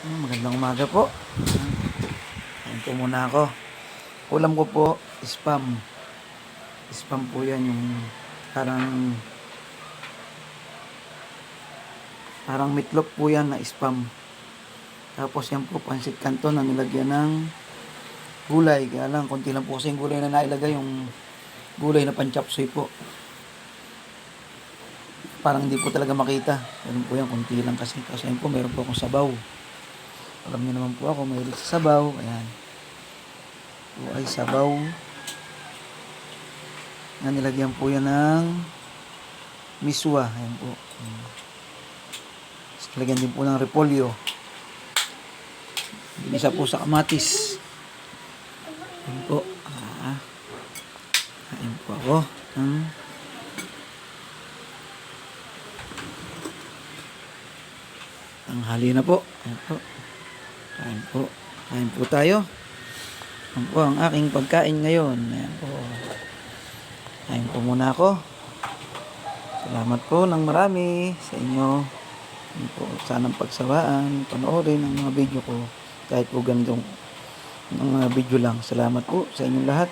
Magandang umaga po. Kain po muna ako. Ulam ko po, spam. Spam po yan, yung parang parang meatloaf po yan na spam. Tapos yan po, pansit canton na nilagyan ng gulay. Kaya lang, konti lang po kasi yung gulay na nailagay, yung gulay na pan-chopsuey po. Parang hindi po talaga makita. Ganun po yan, konti lang kasi. Kasi yan po, meron po akong sabaw. Alam niyo naman po ako, mahilig sa sabaw. Ayan. Ito ay sabaw. Na nilagyan po yan ng miswa. Ayan po. Tapos nilagyan din po ng repolyo. Isa po sa kamatis. Ayan po. Ayan po ako. Tanghali na po. Ayan po. Kain po. Kain po tayo. Ayan po ang aking pagkain ngayon. Ayan po. Kain po muna ako. Salamat po ng marami sa inyo. Ayan po. Sanang pagsawaan. Panoorin ang mga video ko. Kahit po ganitong mga video lang. Salamat po sa inyong lahat.